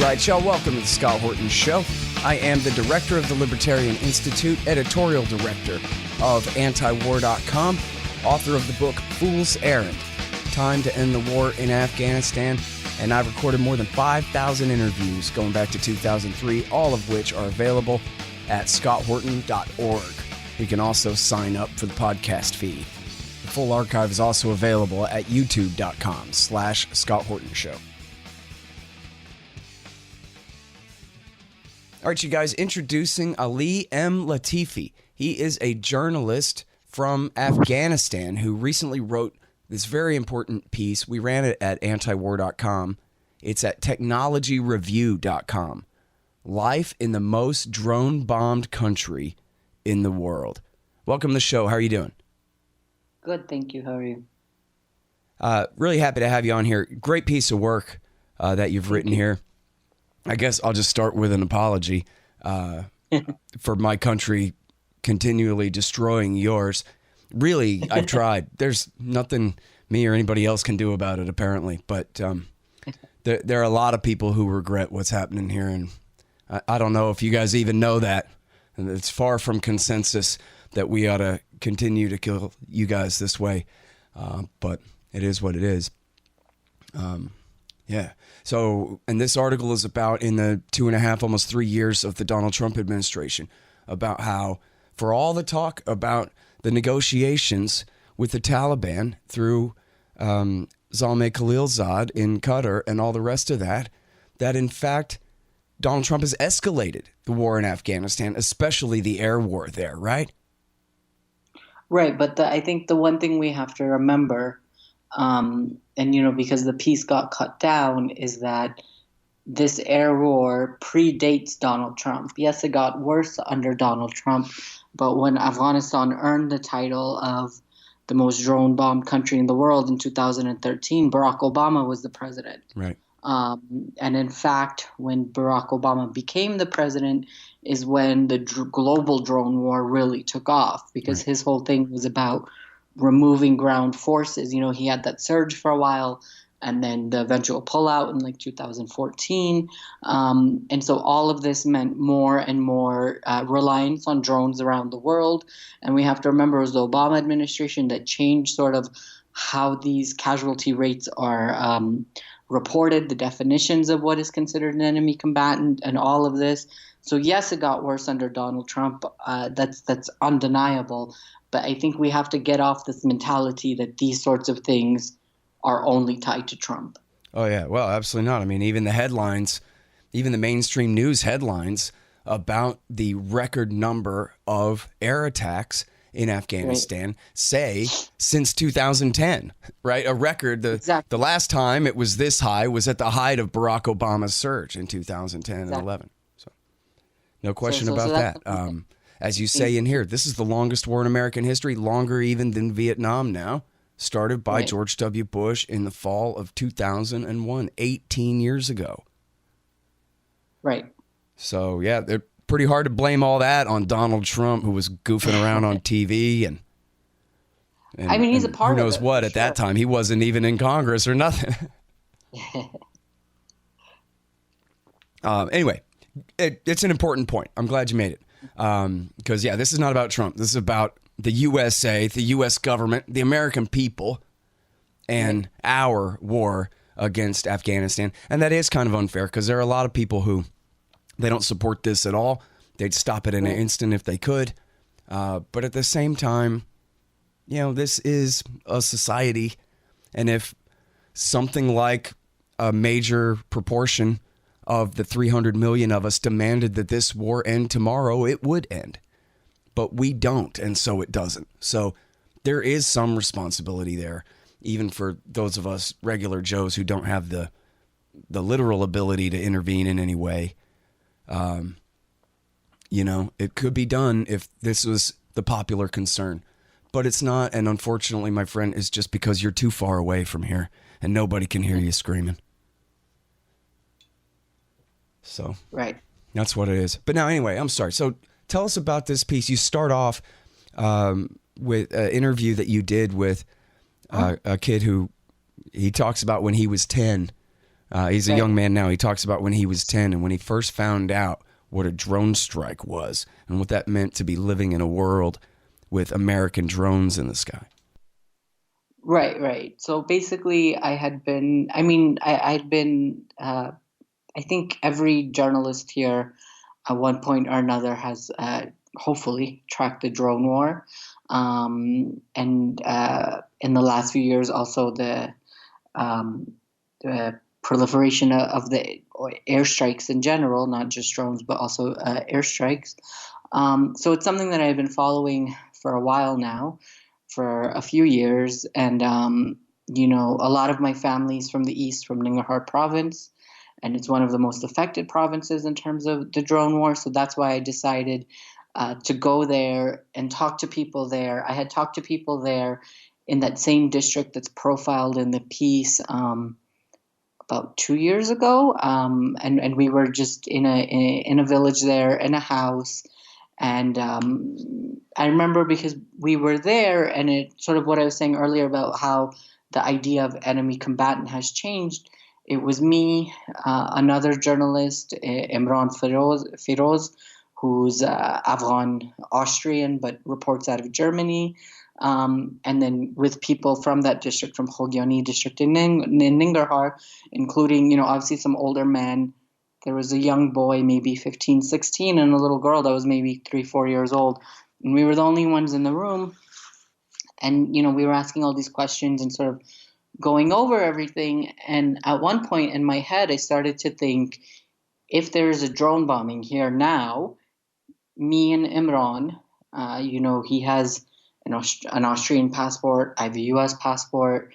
right, y'all. Welcome to the Scott Horton Show. I am the director of the Libertarian Institute, editorial director of antiwar.com, author of the book Fool's Errand, Time to End the War in Afghanistan, and I've recorded more than 5,000 interviews going back to 2003, all of which are available at scotthorton.org. You can also sign up for the podcast feed. The full archive is also available at youtube.com/Scott Horton Show. All right, you guys, introducing Ali M. Latifi. He is a journalist from Afghanistan who recently wrote this very important piece. We ran it at antiwar.com. It's at technologyreview.com. Life in the most drone-bombed country in the world. Welcome to the show. How are you doing? Good, thank you. How are you? Really happy to have you on here. Great piece of work that you've written here. I guess I'll just start with an apology for my country continually destroying yours. Really, I've tried. There's nothing me or anybody else can do about it, apparently. But there are a lot of people who regret what's happening here. And I don't know if you guys even know that. And it's far from consensus that we ought to continue to kill you guys this way. But it is what it is. Yeah. So, and this article is about in the 2.5, almost 3 years of the Donald Trump administration, about how for all the talk about the negotiations with the Taliban through Zalmay Khalilzad in Qatar and all the rest of that, that in fact, Donald Trump has escalated the war in Afghanistan, especially the air war there, right? Right, but I think the one thing we have to remember, because the piece got cut down, is that this air war predates Donald Trump. Yes, it got worse under Donald Trump, but when Afghanistan earned the title of the most drone-bombed country in the world in 2013, Barack Obama was the president. Right. And in fact, when Barack Obama became the president is when the global drone war really took off, because his whole thing was about removing ground forces. You know, he had that surge for a while and then the eventual pullout in like 2014. And so all of this meant more and more reliance on drones around the world. And we have to remember it was the Obama administration that changed sort of how these casualty rates are reported, the definitions of what is considered an enemy combatant, and all of this. So yes, it got worse under Donald Trump. That's undeniable. But I think we have to get off this mentality that these sorts of things are only tied to Trump. Oh, yeah. Well, absolutely not. I mean, even the headlines, even the mainstream news headlines about the record number of air attacks in Afghanistan say since 2010, right? A record. The last time it was this high was at the height of Barack Obama's surge in 2010 and 11. So no question about that. As you say in here, this is the longest war in American history, longer even than Vietnam now, started by George W. Bush in the fall of 2001, 18 years ago. Right. So, yeah, they're pretty hard to blame all that on Donald Trump, who was goofing around on TV. And I mean, he's a part of it. Who knows what at that time? He wasn't even in Congress or nothing. Anyway, it's an important point. I'm glad you made it. Because, this is not about Trump. This is about the USA, the U.S. government, the American people, and our war against Afghanistan. And that is kind of unfair because there are a lot of people who they don't support this at all. They'd stop it in an instant if they could. But at the same time, this is a society. And if something like a major proportion of the 300 million of us demanded that this war end tomorrow, it would end. But we don't, and so it doesn't. So there is some responsibility there, even for those of us regular Joes who don't have the literal ability to intervene in any way. It could be done if this was the popular concern. But it's not, and unfortunately, my friend, it's just because you're too far away from here, and nobody can hear you screaming. So that's what it is. But now, anyway, I'm sorry. So tell us about this piece. You start off with an interview that you did with a kid who he talks about when he was 10, He's a Right. young man now. He talks about when he was 10 and when he first found out what a drone strike was and what that meant to be living in a world with American drones in the sky. Right, right. So basically, I had been, I mean, I'd been, I think every journalist here at one point or another has hopefully tracked the drone war. And in the last few years, also um, the proliferation of the airstrikes in general, not just drones, but also airstrikes. So it's something that I've been following for a while now, for a few years. And, a lot of my family's from the east, from Nangarhar province, and it's one of the most affected provinces in terms of the drone war. So that's why I decided to go there and talk to people there. I had talked to people there in that same district that's profiled in the piece about 2 years ago, and we were just in a village there in a house, and I remember because we were there, and it sort of what I was saying earlier about how the idea of enemy combatant has changed. It was me, another journalist, Imran Firoz, who's Afghan Austrian but reports out of Germany. And then with people from that district, from Khogyani district in Ningarhar, including, obviously some older men. There was a young boy, maybe 15, 16, and a little girl that was maybe 3, 4 years old. And we were the only ones in the room. And, we were asking all these questions and sort of going over everything. And at one point in my head, I started to think, if there is a drone bombing here now, me and Imran, he has an Austrian passport, I have a US passport.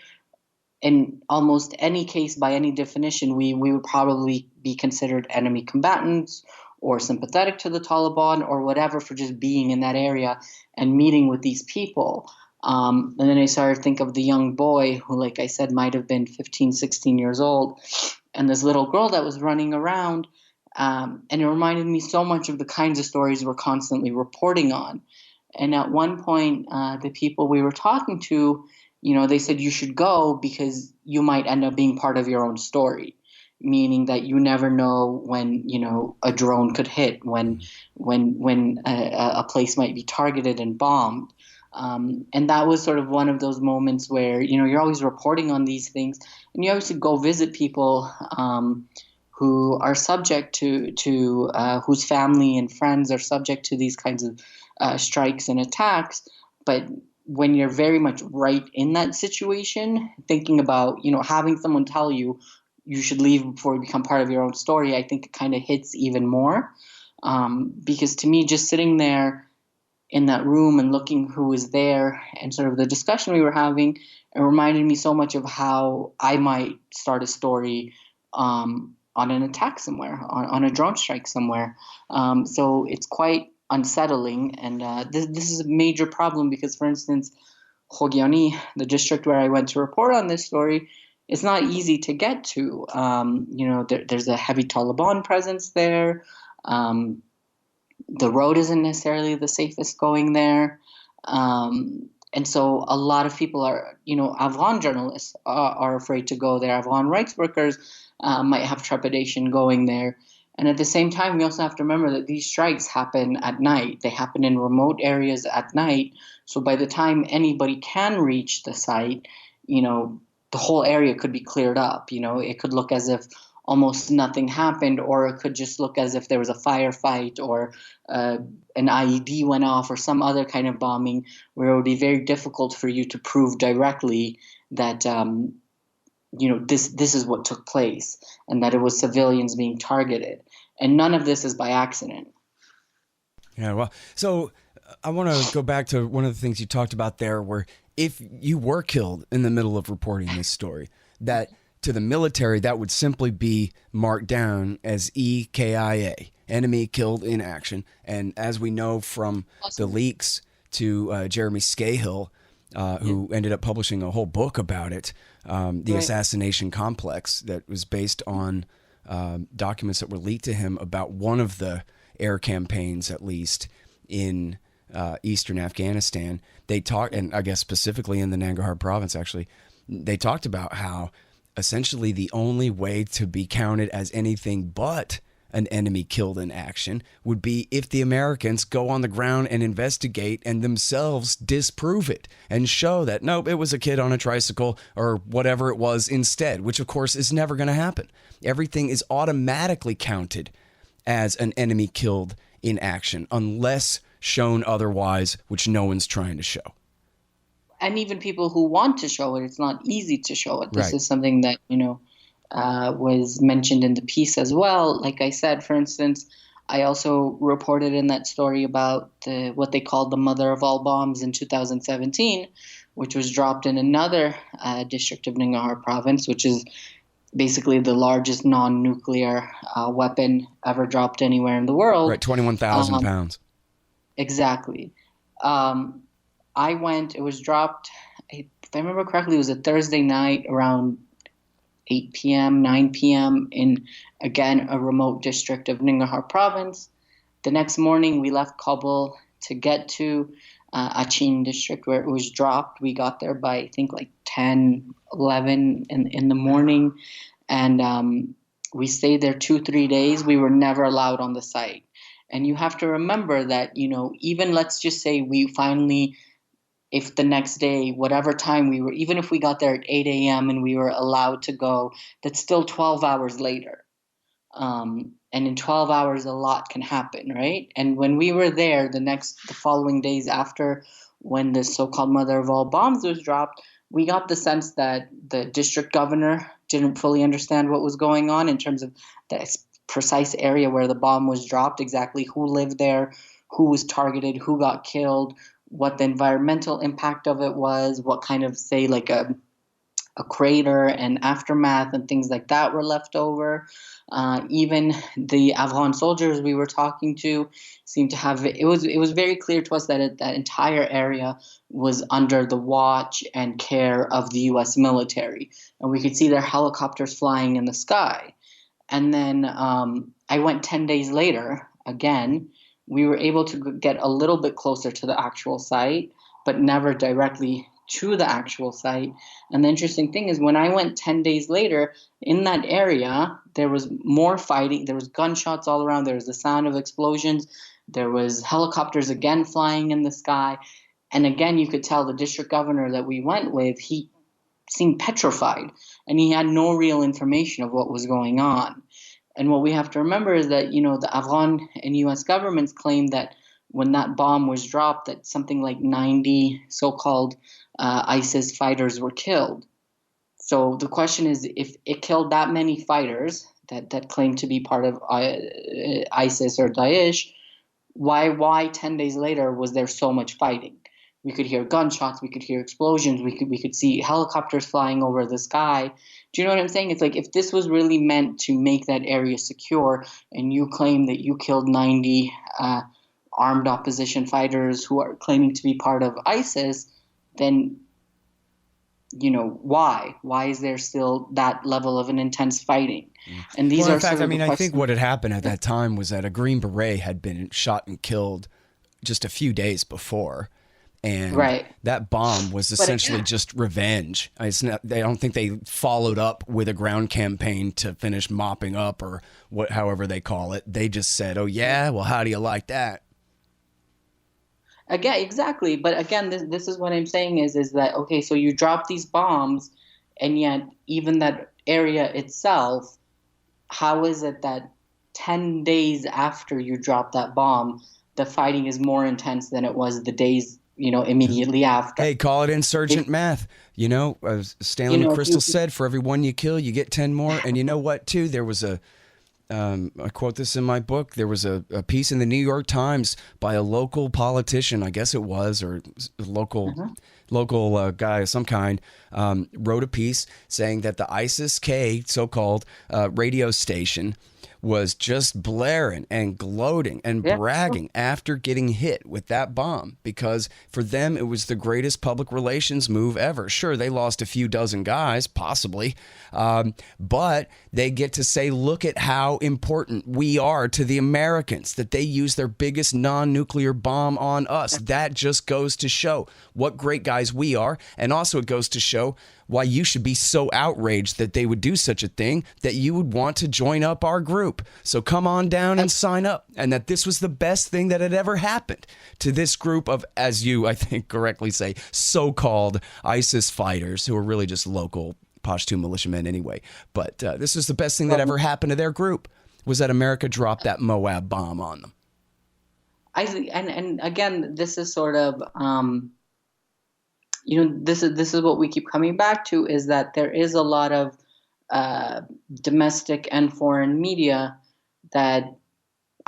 In almost any case, by any definition, we would probably be considered enemy combatants or sympathetic to the Taliban or whatever for just being in that area and meeting with these people. And then I started to think of the young boy who, like I said, might have been 15, 16 years old, and this little girl that was running around. And it reminded me so much of the kinds of stories we're constantly reporting on. And at one point, the people we were talking to, they said you should go because you might end up being part of your own story, meaning that you never know when, a drone could hit, when a place might be targeted and bombed. And that was sort of one of those moments where, you're always reporting on these things, and you obviously go visit people who are subject to whose family and friends are subject to these kinds of strikes and attacks. But when you're very much right in that situation, thinking about, having someone tell you you should leave before you become part of your own story, I think it kind of hits even more. Because to me, just sitting there in that room and looking who was there and sort of the discussion we were having, it reminded me so much of how I might start a story on an attack somewhere, on a drone strike somewhere. So it's quite unsettling, and this is a major problem because, for instance, Khogyani, the district where I went to report on this story, it's not easy to get to. There's a heavy Taliban presence there. The road isn't necessarily the safest going there. And so a lot of people are, Afghan journalists are afraid to go there. Afghan rights workers might have trepidation going there. And at the same time, we also have to remember that these strikes happen at night. They happen in remote areas at night. So by the time anybody can reach the site, the whole area could be cleared up. It could look as if almost nothing happened, or it could just look as if there was a firefight or an IED went off or some other kind of bombing where it would be very difficult for you to prove directly that this is what took place and that it was civilians being targeted. And none of this is by accident. Yeah, well, so I want to go back to one of the things you talked about there, where if you were killed in the middle of reporting this story, that to the military, that would simply be marked down as EKIA, enemy killed in action. And as we know from the leaks to Jeremy Scahill, who ended up publishing a whole book about it, the assassination complex that was based on documents that were leaked to him about one of the air campaigns, at least in eastern Afghanistan. They talked, and I guess specifically in the Nangarhar province, actually, they talked about how essentially the only way to be counted as anything but an enemy killed in action would be if the Americans go on the ground and investigate and themselves disprove it and show that, nope, it was a kid on a tricycle or whatever it was instead, which of course is never going to happen. Everything is automatically counted as an enemy killed in action unless shown otherwise, which no one's trying to show. And even people who want to show it, it's not easy to show it. This Right. is something that, was mentioned in the piece as well. Like I said, for instance, I also reported in that story about what they called the mother of all bombs in 2017, which was dropped in another district of Nangarhar province, which is basically the largest non-nuclear weapon ever dropped anywhere in the world. Right, 21,000 pounds. Exactly. It was dropped, if I remember correctly, it was a Thursday night around 8 p.m., 9 p.m. in, again, a remote district of Nangarhar province. The next morning, we left Kabul to get to Achin district where it was dropped. We got there by, I think, like 10, 11 in the morning. And we stayed there 2-3 days. We were never allowed on the site. And you have to remember that, even let's just say we finally, if the next day, whatever time we were, even if we got there at 8 a.m. and we were allowed to go, that's still 12 hours later. And in 12 hours, a lot can happen, right? And when we were there, the following days after, when the so-called mother of all bombs was dropped, we got the sense that the district governor didn't fully understand what was going on in terms of the precise area where the bomb was dropped, exactly who lived there, who was targeted, who got killed, what the environmental impact of it was, what kind of, say, like a crater and aftermath and things like that were left over. Even the Afghan soldiers we were talking to seemed to have it was very clear to us that that entire area was under the watch and care of the U.S. military, and we could see their helicopters flying in the sky. And then I went 10 days later again. We were able to get a little bit closer to the actual site, but never directly to the actual site. And the interesting thing is, when I went 10 days later, in that area, there was more fighting. There was gunshots all around. There was the sound of explosions. There was helicopters again flying in the sky. And again, you could tell the district governor that we went with, he seemed petrified, and he had no real information of what was going on. And what we have to remember is that, the Afghan and U.S. governments claim that when that bomb was dropped, that something like 90 so-called ISIS fighters were killed. So the question is, if it killed that many fighters that claim to be part of ISIS or Daesh, why 10 days later was there so much fighting? We could hear gunshots, we could hear explosions, we could see helicopters flying over the sky. Do you know what I'm saying? It's like, if this was really meant to make that area secure, and you claim that you killed 90 armed opposition fighters who are claiming to be part of ISIS, then, why? Why is there still that level of an intense fighting? And these are in fact, sort of I think what had happened at that time was that a Green Beret had been shot and killed just a few days before. And right. That bomb was essentially just revenge. I don't think they followed up with a ground campaign to finish mopping up or however they call it. They just said, oh, yeah, well, how do you like that? Again, exactly. But again, this is what I'm saying is that, okay, so you drop these bombs, and yet even that area itself, how is it that 10 days after you drop that bomb, the fighting is more intense than it was the days immediately after? Hey, call it insurgent math. As Stanley McChrystal said, for every one you kill, you get 10 more. And you know what, too? There was I quote this in my book, there was a piece in the New York Times by a local politician, I guess it was, or local guy of some kind, wrote a piece saying that the ISIS-K so-called radio station was just blaring and gloating and bragging after getting hit with that bomb, because for them it was the greatest public relations move ever. Sure, they lost a few dozen guys, possibly, but they get to say, look at how important we are to the Americans, that they use their biggest non-nuclear bomb on us. That just goes to show what great guys allies we are. And also it goes to show why you should be so outraged that they would do such a thing, that you would want to join up our group. So come on down and sign up. And that this was the best thing that had ever happened to this group of, as you, I think, correctly say, so-called ISIS fighters who are really just local Pashtun militiamen anyway. But this is the best thing that ever happened to their group, was that America dropped that Moab bomb on them. I think, and again, this is sort of, this is what we keep coming back to, is that there is a lot of domestic and foreign media that,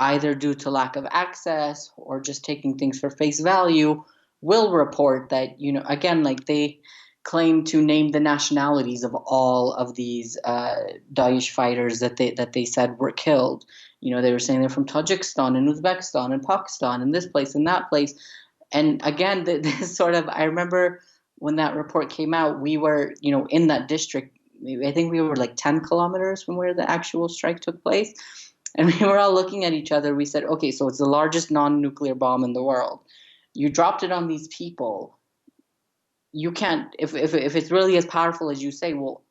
either due to lack of access or just taking things for face value, will report that, again, like they claim to name the nationalities of all of these Daesh fighters that they said were killed. They were saying they're from Tajikistan and Uzbekistan and Pakistan and this place and that place. And again, this sort of, I remember when that report came out, we were, in that district. I think we were like 10 kilometers from where the actual strike took place. And we were all looking at each other. We said, okay, so it's the largest non-nuclear bomb in the world. You dropped it on these people. You can't, if it's really as powerful as you say, well,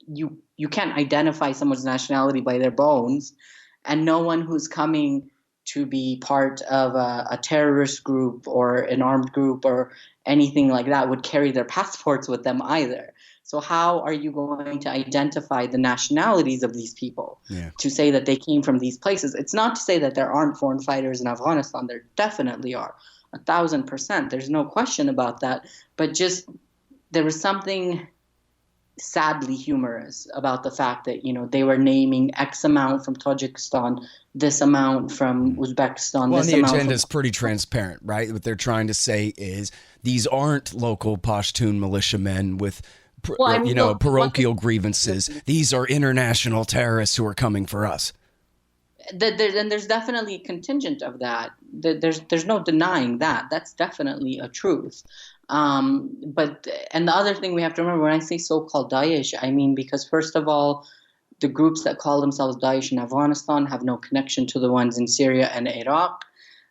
you can't identify someone's nationality by their bones. And no one who's coming to be part of a terrorist group or an armed group or anything like that would carry their passports with them either. So how are you going to identify the nationalities of these people to say that they came from these places? It's not to say that there aren't foreign fighters in Afghanistan. There definitely are, 1,000%. There's no question about that. But just there was something sadly humorous about the fact that, they were naming X amount from Tajikistan, this amount from Uzbekistan. Well, this and the amount agenda is pretty transparent, right? What they're trying to say is these aren't local Pashtun militiamen with parochial grievances. These are international terrorists who are coming for us. And there's definitely a contingent of that. There's no denying that. That's definitely a truth. But the other thing we have to remember, when I say so-called Daesh, I mean because first of all, the groups that call themselves Daesh in Afghanistan have no connection to the ones in Syria and Iraq.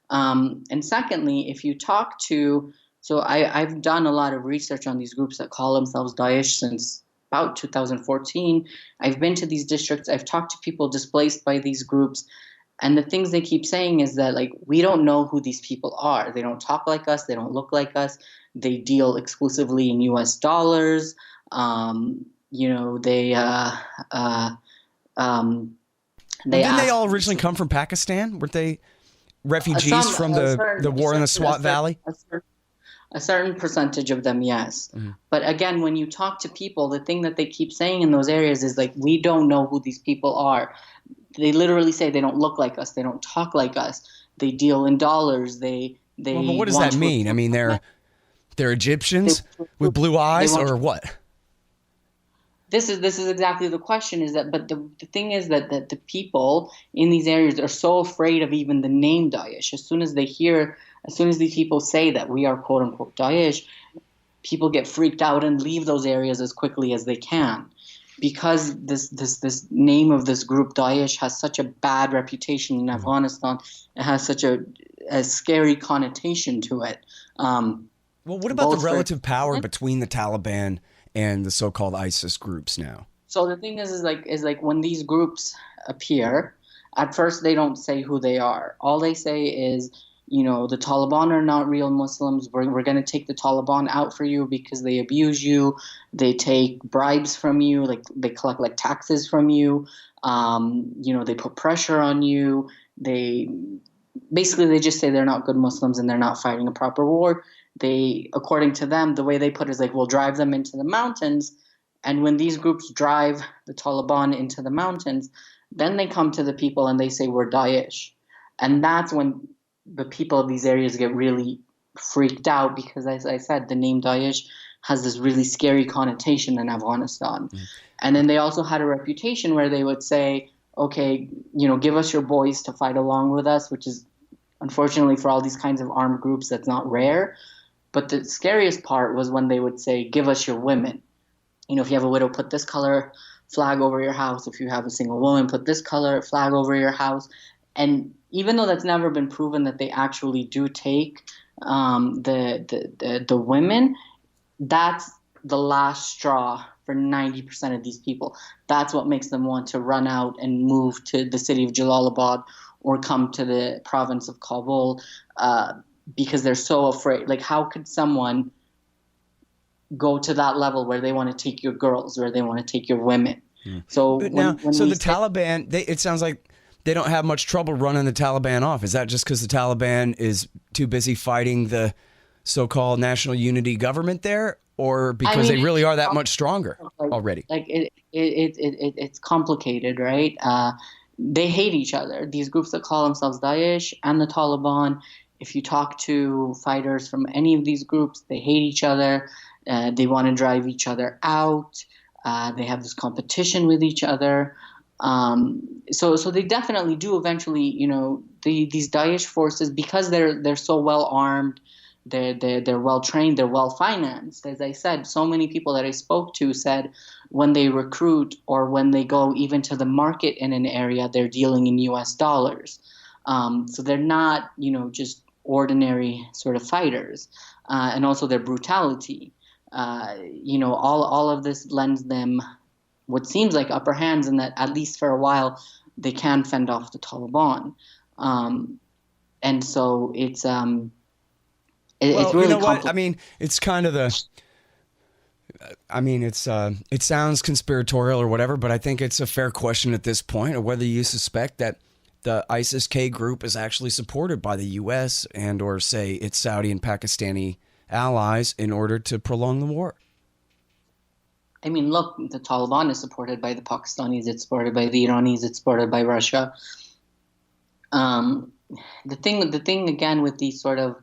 And secondly, if you talk to So I've done a lot of research on these groups that call themselves Daesh since about 2014. I've been to these districts. I've talked to people displaced by these groups. And the things they keep saying is that, like, we don't know who these people are. They don't talk like us. They don't look like us. They deal exclusively in U.S. dollars. Didn't they all originally come from Pakistan? Weren't they refugees from the war in the Swat Valley? A certain percentage of them, yes. Mm-hmm. But again, when you talk to people, the thing that they keep saying in those areas is, like, we don't know who these people are. They literally say they don't look like us. They don't talk like us. They deal in dollars. But what does that mean? I mean, they're Egyptians with blue eyes, or what? This is exactly the question. But the thing is that the people in these areas are so afraid of even the name Daesh. As soon as these people say that we are quote unquote Daesh, people get freaked out and leave those areas as quickly as they can, because this name of this group Daesh has such a bad reputation in Afghanistan. It has such a scary connotation to it. Well, what about the relative power between the Taliban and the so-called ISIS groups now? So the thing is like when these groups appear, at first they don't say who they are. All they say is, the Taliban are not real Muslims. We're going to take the Taliban out for you because they abuse you. They take bribes from you. Like, they collect like taxes from you. They put pressure on you. They just say they're not good Muslims and they're not fighting a proper war. According to them, the way they put it is like, we'll drive them into the mountains. And when these groups drive the Taliban into the mountains, then they come to the people and they say, we're Daesh. And that's when the people of these areas get really freaked out, because, as I said, the name Daesh has this really scary connotation in Afghanistan. Mm. And then they also had a reputation where they would say, okay, give us your boys to fight along with us, which is, unfortunately, for all these kinds of armed groups, that's not rare. But the scariest part was when they would say, give us your women. If you have a widow, put this color flag over your house. If you have a single woman, put this color flag over your house. And even though that's never been proven that they actually do take the women, That's the last straw for 90% of these people. That's what makes them want to run out and move to the city of Jalalabad or come to the province of Kabul, because they're so afraid. Like, how could someone go to that level where they want to take your girls, where they want to take your women? So But now, when so we the say, Taliban, it sounds like they don't have much trouble running the Taliban off. Is that just because the Taliban is too busy fighting the so-called national unity government there, or I because mean, they really are that much stronger like, already? it's complicated, right? They hate each other. These groups that call themselves Daesh and the Taliban, if you talk to fighters from any of these groups, they hate each other. They want to drive each other out. They have this competition with each other. So they definitely do eventually, these Daesh forces, because they're so well armed, they're well trained, they're well financed. As I said, so many people that I spoke to said when they recruit or when they go even to the market in an area, they're dealing in US dollars. So they're not, just ordinary sort of fighters. And also their brutality. All of this lends them what seems like upper hands, and that at least for a while they can fend off the Taliban. And so it's Well, you really know what? I complicated. mean, it's kind of the. I mean, it sounds conspiratorial or whatever, but I think it's a fair question at this point of whether you suspect that the ISIS-K group is actually supported by the U.S. and or say its Saudi and Pakistani allies in order to prolong the war. I mean, look, the Taliban is supported by the Pakistanis, it's supported by the Iranis, it's supported by Russia. Um, the thing again with these sort of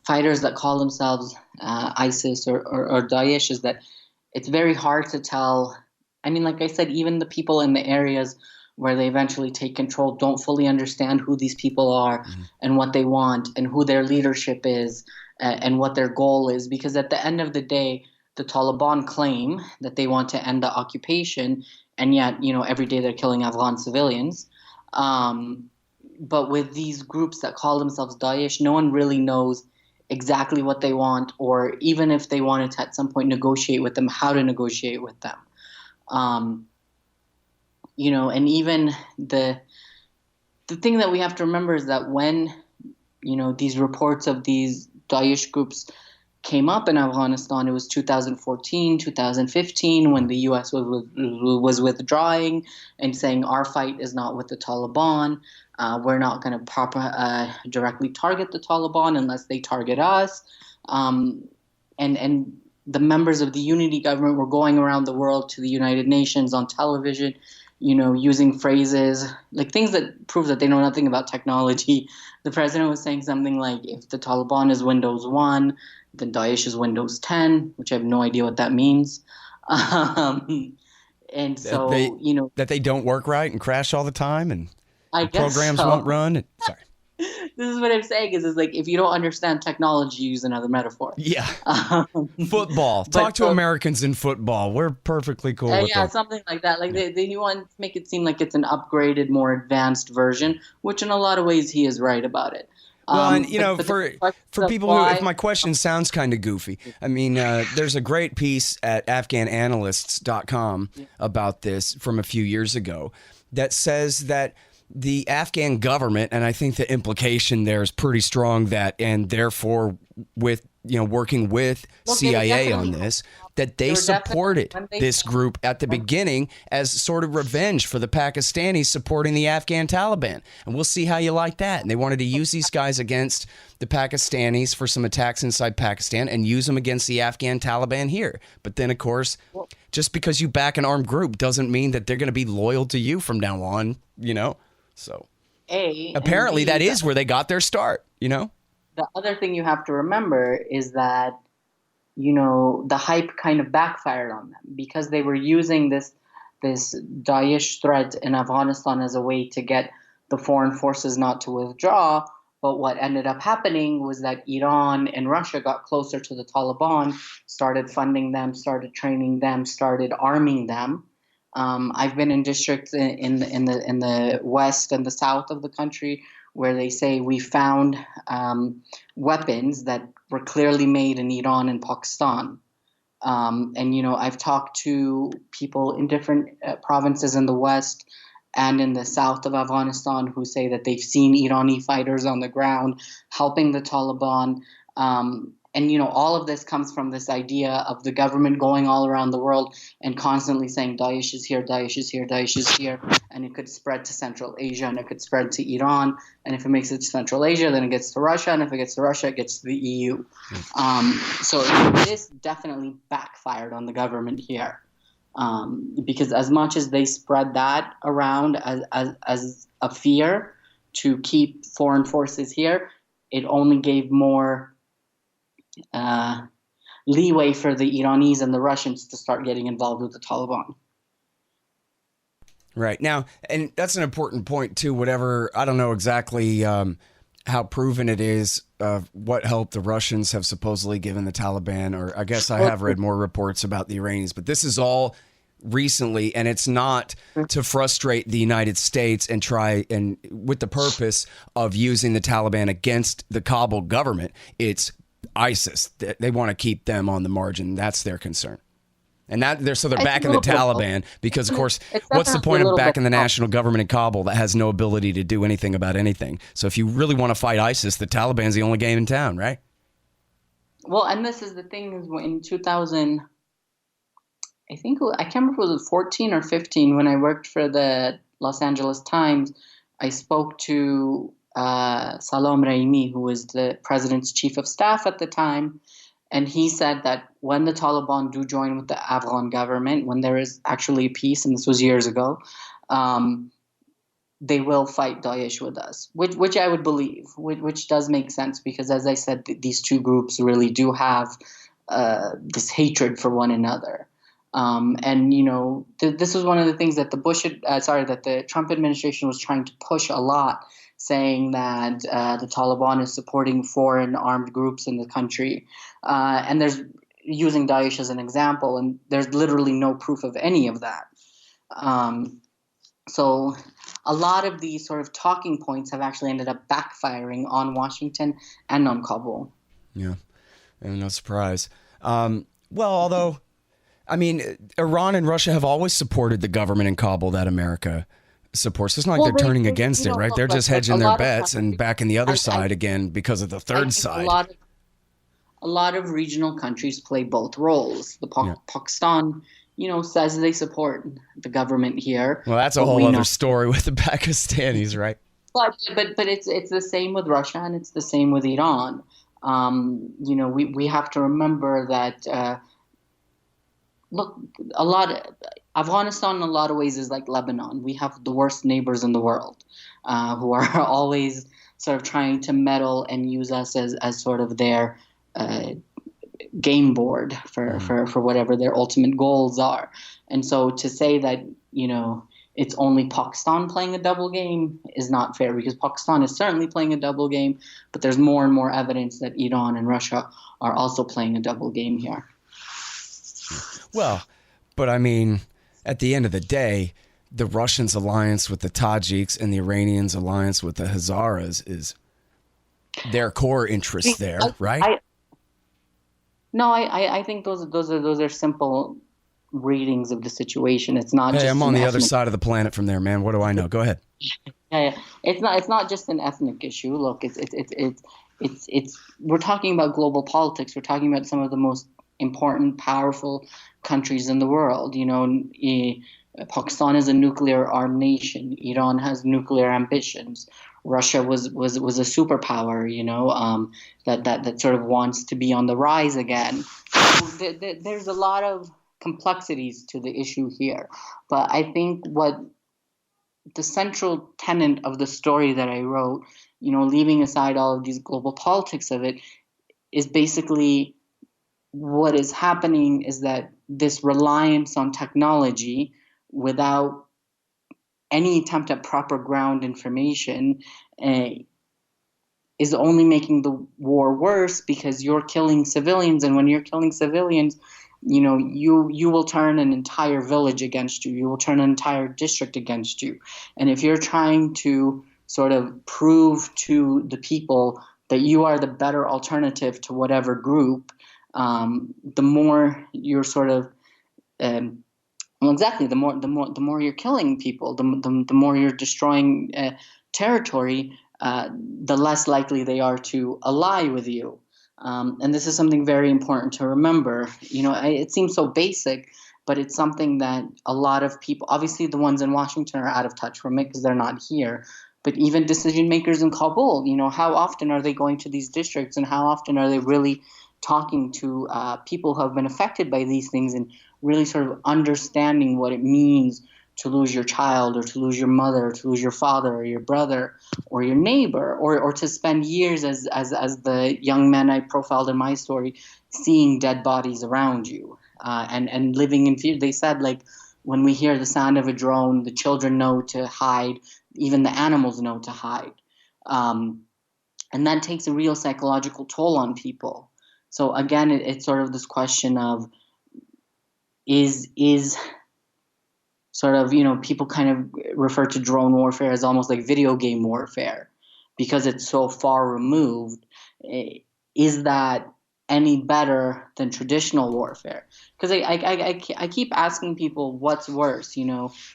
fighters that call themselves ISIS or Daesh is that it's very hard to tell. I mean, like I said, even the people in the areas where they eventually take control don't fully understand who these people are and what they want and who their leadership is, and what their goal is. Because at the end of the day, the Taliban claim that they want to end the occupation, and yet, every day they're killing Afghan civilians. Um, but with these groups that call themselves Daesh, no one really knows exactly what they want, or even if they wanted to at some point negotiate with them, how to negotiate with them. Um, and even the thing that we have to remember is that when these reports of these Daesh groups came up in Afghanistan, it was 2014, 2015, when the U.S. was withdrawing and saying our fight is not with the Taliban. We're not going to directly target the Taliban unless they target us. And the members of the unity government were going around the world to the United Nations on television, using phrases like things that prove that they know nothing about technology. The president was saying something like, if the Taliban is Windows 1, then Daesh is Windows 10, which I have no idea what that means. Um, and That they so, that they don't work right and crash all the time, and I the guess programs won't so. run. Sorry. This is what I'm saying is like, if you don't understand technology, use another metaphor. Yeah. Um, Football. but Talk to so, Americans in football. We're perfectly cool with yeah, that. something like that. Like Yeah. they want to make it seem like it's an upgraded, more advanced version, which in a lot of ways he is right about it. Well, and But the question for of people who, if why, my question sounds kind of goofy, I mean, there's a great piece at AfghanAnalysts.com about this from a few years ago that says that the Afghan government, and I think the implication there is pretty strong that, and therefore with working with look, they were CIA on definitely this, that they they were definitely supported when they this group at the beginning as sort of revenge for the Pakistanis supporting the Afghan Taliban. And we'll see how you like that. And they wanted to use these guys against the Pakistanis for some attacks inside Pakistan and use them against the Afghan Taliban here. But then, of course, just because you back an armed group doesn't mean that they're going to be loyal to you from now on, So A and apparently B, that is where they got their start. the other thing you have to remember is that the hype kind of backfired on them because they were using this Daesh threat in Afghanistan as a way to get the foreign forces not to withdraw. But what ended up happening was that Iran and Russia got closer to the Taliban, started funding them, started training them, started arming them. I've been in districts in the west and the south of the country where they say we found weapons that were clearly made in Iran and Pakistan. And, I've talked to people in different provinces in the West and in the south of Afghanistan who say that they've seen Irani fighters on the ground helping the Taliban. And all of this comes from this idea of the government going all around the world and constantly saying Daesh is here, Daesh is here, Daesh is here. And it could spread to Central Asia, and it could spread to Iran. And if it makes it to Central Asia, then it gets to Russia. And if it gets to Russia, it gets to the EU. So this definitely backfired on the government here. Because as much as they spread that around as a fear to keep foreign forces here, it only gave more leeway for the Iranis and the Russians to start getting involved with the Taliban. Right. Now, and that's an important point too, whatever, I don't know exactly how proven it is, what help the Russians have supposedly given the Taliban, or I guess I have read more reports about the Iranians, but this is all recently, and it's not to frustrate the United States and try and with the purpose of using the Taliban against the Kabul government. It's ISIS. They want to keep them on the margin. That's their concern. And they're backing the Taliban because, of course, what's the point of backing the national government in Kabul that has no ability to do anything about anything? So if you really want to fight ISIS, the Taliban's the only game in town, right? Well, and this is the thing is in 2000, I can't remember if it was 14 or 15, when I worked for the Los Angeles Times, I spoke to Salam Raimi, who was the president's chief of staff at the time. And he said that when the Taliban do join with the Afghan government, when there is actually peace, and this was years ago, they will fight Daesh with us, which I would believe, which does make sense because, as I said, these two groups really do have this hatred for one another. And, this was one of the things that the Trump administration was trying to push a lot, saying that the Taliban is supporting foreign armed groups in the country. And there's using Daesh as an example, and there's literally no proof of any of that. So a lot of these sort of talking points have actually ended up backfiring on Washington and on Kabul. Yeah, and no surprise. Although, I mean, Iran and Russia have always supported the government in Kabul that America supports. It's not like they're turning against it, right? They're just hedging their bets and backing the other side again because of the third side. A lot of regional countries play both roles. Pakistan, says they support the government here. Well, that's a whole other story with the Pakistanis, right? But it's the same with Russia and it's the same with Iran. We have to remember that. Look, Afghanistan in a lot of ways is like Lebanon. We have the worst neighbors in the world who are always sort of trying to meddle and use us as sort of their game board for whatever their ultimate goals are. And so to say that, it's only Pakistan playing a double game is not fair, because Pakistan is certainly playing a double game, but there's more and more evidence that Iran and Russia are also playing a double game here. Well, but I mean, at the end of the day, the Russians' alliance with the Tajiks and the Iranians' alliance with the Hazaras is their core interest there, right? I think those are simple readings of the situation. It's not. Hey, I'm on the other side of the planet from there, man. What do I know? Go ahead. Yeah. It's not just an ethnic issue. Look, it's we're talking about global politics. We're talking about some of the most important, powerful countries in the world. Pakistan is a nuclear armed nation. Iran has nuclear ambitions. Russia was a superpower, that sort of wants to be on the rise again. So there's a lot of complexities to the issue here. But I think what the central tenet of the story that I wrote, leaving aside all of these global politics of it, is basically what is happening is that this reliance on technology without any attempt at proper ground information is only making the war worse, because you're killing civilians. And when you're killing civilians, you will turn an entire village against you. You will turn an entire district against you. And if you're trying to sort of prove to the people that you are the better alternative to whatever group, the more you're sort of well, exactly. The more you're killing people, the more you're destroying territory, the less likely they are to ally with you. And this is something very important to remember. It seems so basic, but it's something that a lot of people, obviously the ones in Washington, are out of touch from it because they're not here. But even decision makers in Kabul, how often are they going to these districts, and how often are they really talking to people who have been affected by these things, and really sort of understanding what it means to lose your child, or to lose your mother, or to lose your father, or your brother, or your neighbor, or to spend years as the young men I profiled in my story, seeing dead bodies around you, and living in fear. They said, like, when we hear the sound of a drone, the children know to hide, even the animals know to hide. And that takes a real psychological toll on people. So again, it's sort of this question of, is sort of, people kind of refer to drone warfare as almost like video game warfare because it's so far removed. Is that any better than traditional warfare? Because I keep asking people, what's worse?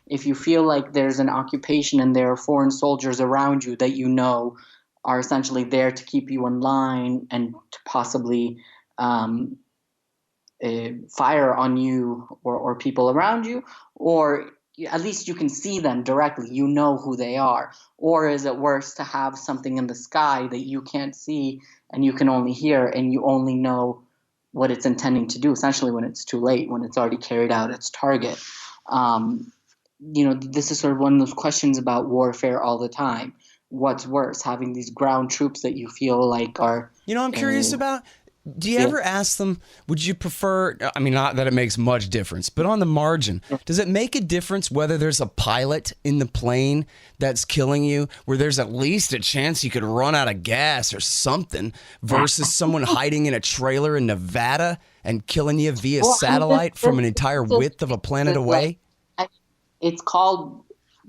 If you feel like there's an occupation and there are foreign soldiers around you that are essentially there to keep you in line and to possibly fire on you or people around you, or at least you can see them directly, who they are? Or is it worse to have something in the sky that you can't see and you can only hear, and you only know what it's intending to do, essentially, when it's too late, when it's already carried out its target? This is sort of one of those questions about warfare all the time. What's worse, having these ground troops that you feel like are... I'm curious about... Do you ever ask them, would you prefer, I mean, not that it makes much difference, but on the margin, does it make a difference whether there's a pilot in the plane that's killing you, where there's at least a chance you could run out of gas or something, versus someone hiding in a trailer in Nevada and killing you via satellite from an entire width of a planet away? It's called,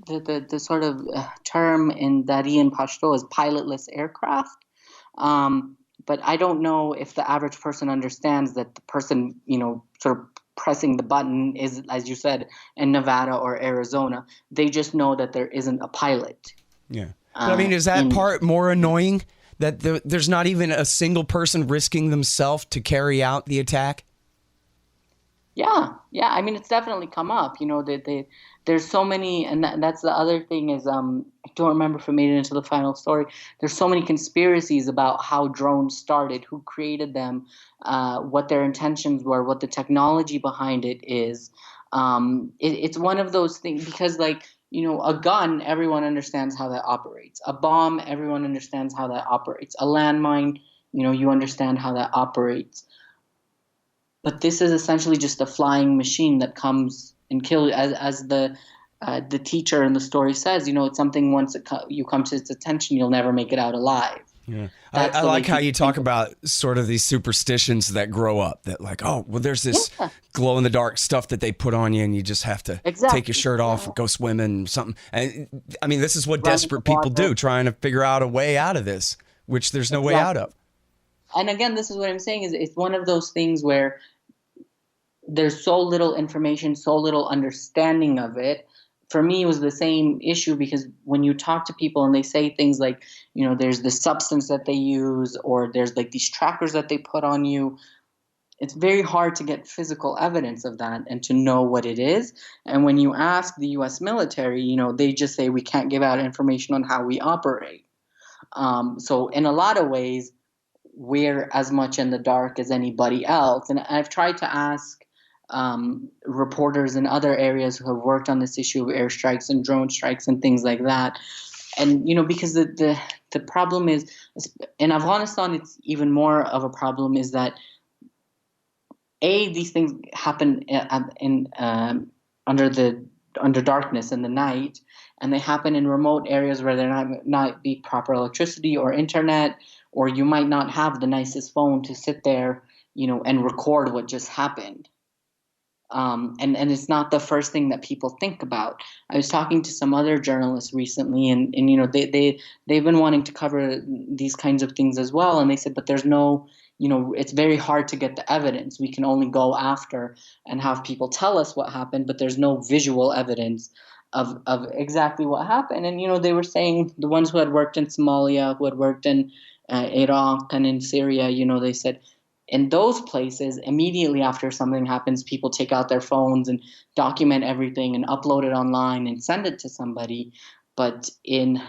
the sort of term in Dari and Pashto is pilotless aircraft. But I don't know if the average person understands that the person, sort of pressing the button is, as you said, in Nevada or Arizona. They just know that there isn't a pilot. Yeah. But I mean, is that part more annoying, that there's not even a single person risking themselves to carry out the attack? Yeah. I mean, it's definitely come up. There's so many, and that's the other thing is, I don't remember if I made it into the final story. There's so many conspiracies about how drones started, who created them, what their intentions were, what the technology behind it is. It's one of those things because, like, a gun, everyone understands how that operates. A bomb, everyone understands how that operates. A landmine, you understand how that operates. But this is essentially just a flying machine that comes and kills, as the teacher in the story says. It's something, once you come to its attention, you'll never make it out alive. Yeah, I like how you talk about sort of these superstitions that grow up. That, like, oh, well, there's this glow in the dark stuff that they put on you, and you just have to take your shirt off and go swimming, something. And I mean, this is what desperate people do, trying to figure out a way out of this, which there's no way out of. And again, this is what I'm saying, is it's one of those things where there's so little information, so little understanding of it. For me, it was the same issue, because when you talk to people and they say things like, there's this substance that they use, or there's like these trackers that they put on you, it's very hard to get physical evidence of that and to know what it is. And when you ask the U.S. military, they just say, we can't give out information on how we operate. So in a lot of ways, we're as much in the dark as anybody else. And I've tried to ask reporters in other areas who have worked on this issue of airstrikes and drone strikes and things like that. And, because the problem is, in Afghanistan, it's even more of a problem, is that, these things happen under darkness in the night, and they happen in remote areas where there not be proper electricity or internet, or you might not have the nicest phone to sit there, and record what just happened. And it's not the first thing that people think about. I was talking to some other journalists recently, and they've been wanting to cover these kinds of things as well. And they said, but there's no, it's very hard to get the evidence. We can only go after and have people tell us what happened, but there's no visual evidence of exactly what happened. And they were saying the ones who had worked in Somalia, who had worked in Iraq and in Syria, they said, in those places, immediately after something happens, people take out their phones and document everything and upload it online and send it to somebody. But in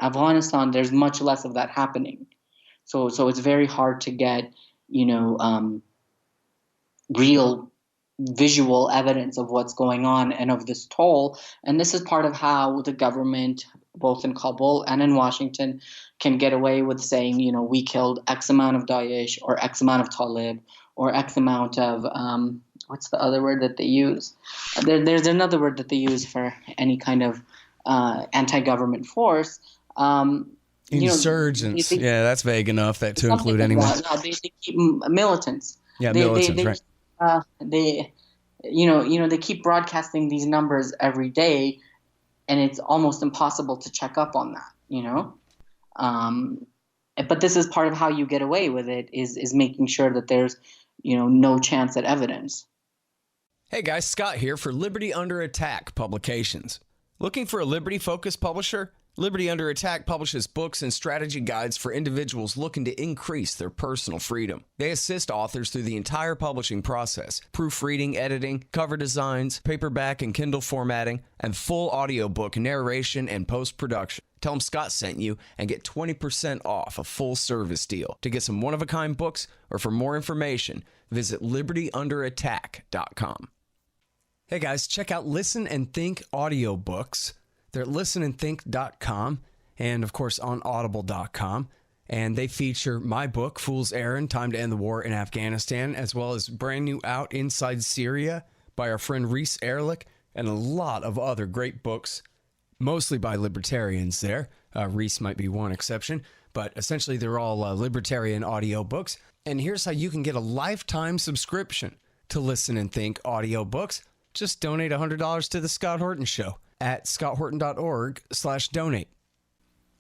Afghanistan, there's much less of that happening. So it's very hard to get, real visual evidence of what's going on and of this toll. And this is part of how the government, both in Kabul and in Washington, can get away with saying, we killed X amount of Daesh or X amount of Talib or X amount of, what's the other word that they use? There's another word that they use for any kind of anti-government force. Insurgents. Yeah, that's vague enough to include anyone. No, they keep militants. Yeah, militants, right. They keep broadcasting these numbers every day, and it's almost impossible to check up on that, but this is part of how you get away with it is making sure that there's, no chance at evidence. Hey guys, Scott here for Liberty Under Attack Publications. Looking for a Liberty-focused publisher? Liberty Under Attack publishes books and strategy guides for individuals looking to increase their personal freedom. They assist authors through the entire publishing process: proofreading, editing, cover designs, paperback and Kindle formatting, and full audiobook narration and post-production. Tell them Scott sent you and get 20% off a full service deal. To get some one-of-a-kind books or for more information, visit libertyunderattack.com. Hey guys, check out Listen and Think audiobooks. They're at listenandthink.com and, of course, on audible.com. And they feature my book, Fool's Errand, Time to End the War in Afghanistan, as well as brand new Out Inside Syria by our friend Reese Erlich, and a lot of other great books, mostly by libertarians there. Reese might be one exception, but essentially they're all libertarian audiobooks. And here's how you can get a lifetime subscription to Listen and Think audiobooks. Just donate $100 to The Scott Horton Show at scotthorton.org/donate.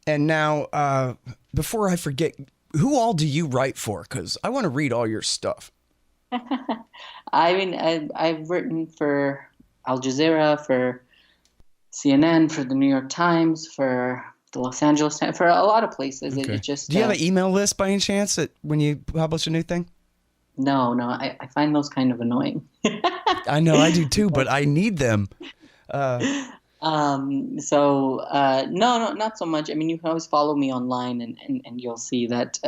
And now, before I forget, who all do you write for? Because I want to read all your stuff. I mean, I've written for Al Jazeera, for CNN, for the New York Times, for the Los Angeles Times, for a lot of places. Okay. It just, do you have an email list by any chance when you publish a new thing? No, I find those kind of annoying. I know, I do too, but I need them. No, not so much. I mean, you can always follow me online and you'll see that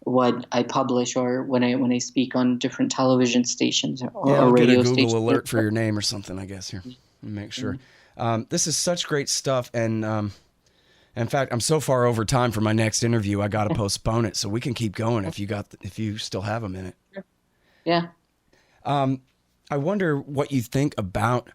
what I publish or when I speak on different television stations or radio stations. Get a Google alert for your name or something, I guess, here. Make sure. This is such great stuff. And in fact, I'm so far over time for my next interview, I got to postpone it so we can keep going if you still have a minute. Yeah. I wonder what you think about